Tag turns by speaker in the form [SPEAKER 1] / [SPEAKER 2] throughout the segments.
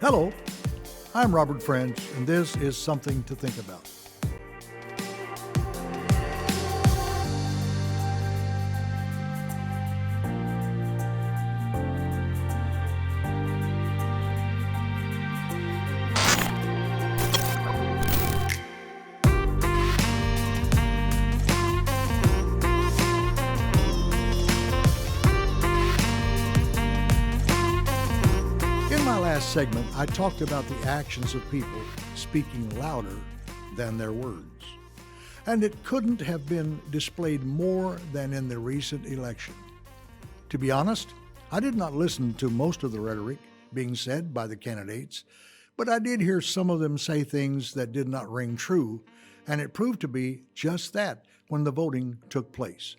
[SPEAKER 1] Hello, I'm Robert French, and this is Something to Think About. In my last segment, I talked about the actions of people speaking louder than their words. And it couldn't have been displayed more than in the recent election. To be honest, I did not listen to most of the rhetoric being said by the candidates, but I did hear some of them say things that did not ring true, and it proved to be just that when the voting took place.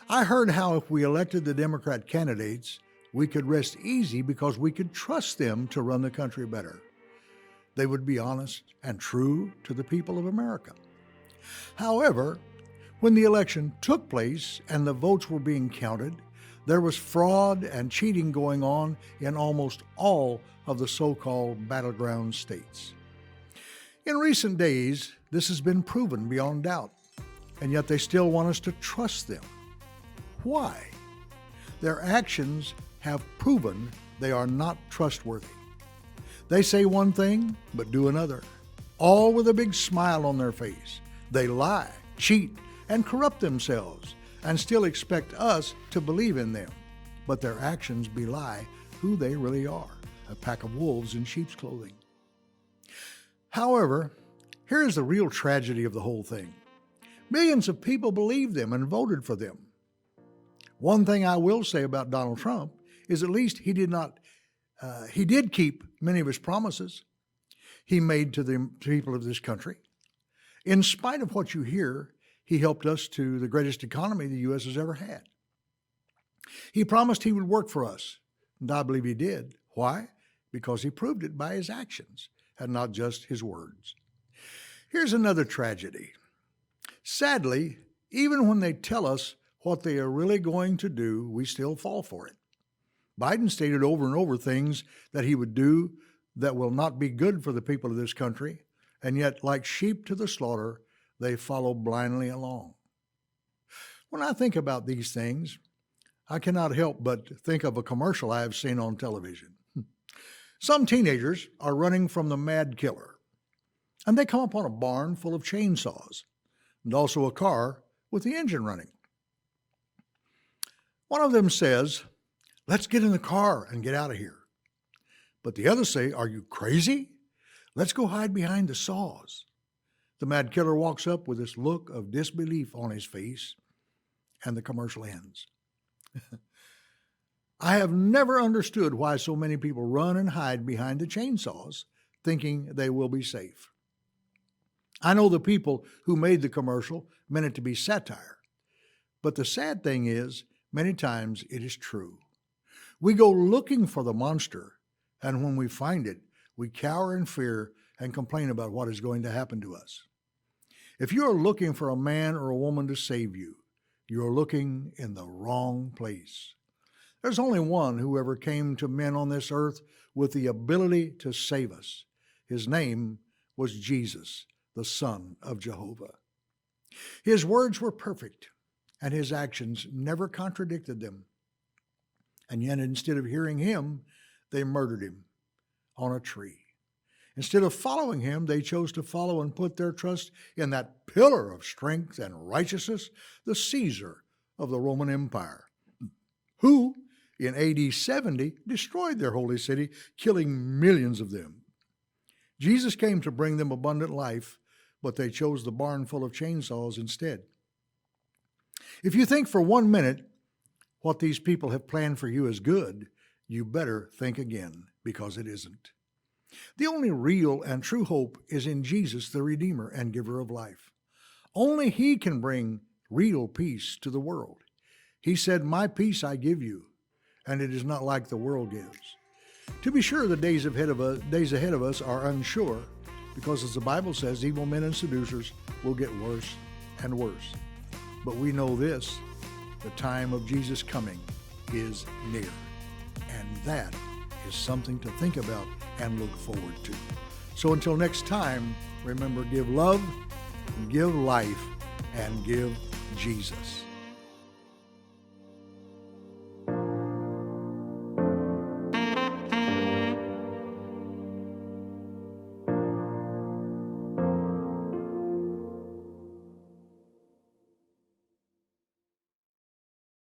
[SPEAKER 1] I heard how if we elected the Democrat candidates, we could rest easy because we could trust them to run the country better. They would be honest and true to the people of America. However, when the election took place and the votes were being counted, there was fraud and cheating going on in almost all of the so-called battleground states. In recent days, this has been proven beyond doubt, and yet they still want us to trust them. Why? Their actions have proven they are not trustworthy. They say one thing, but do another, all with a big smile on their face. They lie, cheat, and corrupt themselves, and still expect us to believe in them. But their actions belie who they really are, a pack of wolves in sheep's clothing. However, here is the real tragedy of the whole thing. Millions of people believed them and voted for them. One thing I will say about Donald Trump is at least he did keep many of his promises he made to the people of this country. In spite of what you hear, he helped us to the greatest economy the U.S. has ever had. He promised he would work for us, and I believe he did. Why? Because he proved it by his actions and not just his words. Here's another tragedy. Sadly, even when they tell us what they are really going to do, we still fall for it. Biden stated over and over things that he would do that will not be good for the people of this country, and yet, like sheep to the slaughter, they follow blindly along. When I think about these things, I cannot help but think of a commercial I have seen on television. Some teenagers are running from the mad killer, and they come upon a barn full of chainsaws, and also a car with the engine running. One of them says, "Let's get in the car and get out of here." But the others say, "Are you crazy? Let's go hide behind the saws." The mad killer walks up with this look of disbelief on his face, and the commercial ends. I have never understood why so many people run and hide behind the chainsaws, thinking they will be safe. I know the people who made the commercial meant it to be satire, but the sad thing is, many times it is true. We go looking for the monster, and when we find it, we cower in fear and complain about what is going to happen to us. If you are looking for a man or a woman to save you, you are looking in the wrong place. There's only one who ever came to men on this earth with the ability to save us. His name was Jesus, the Son of Jehovah. His words were perfect, and his actions never contradicted them. And yet, instead of hearing him, they murdered him on a tree. Instead of following him, they chose to follow and put their trust in that pillar of strength and righteousness, the Caesar of the Roman Empire, who in AD 70 destroyed their holy city, killing millions of them. Jesus came to bring them abundant life, but they chose the barn full of chainsaws instead. If you think for 1 minute what these people have planned for you is good, you better think again, because it isn't. The only real and true hope is in Jesus, the Redeemer and giver of life. Only he can bring real peace to the world. He said, "My peace I give you, and it is not like the world gives." To be sure, the days ahead of us are unsure, because as the Bible says, evil men and seducers will get worse and worse. But we know this, the time of Jesus' coming is near. And that is something to think about and look forward to. So until next time, remember, give love, give life, and give Jesus.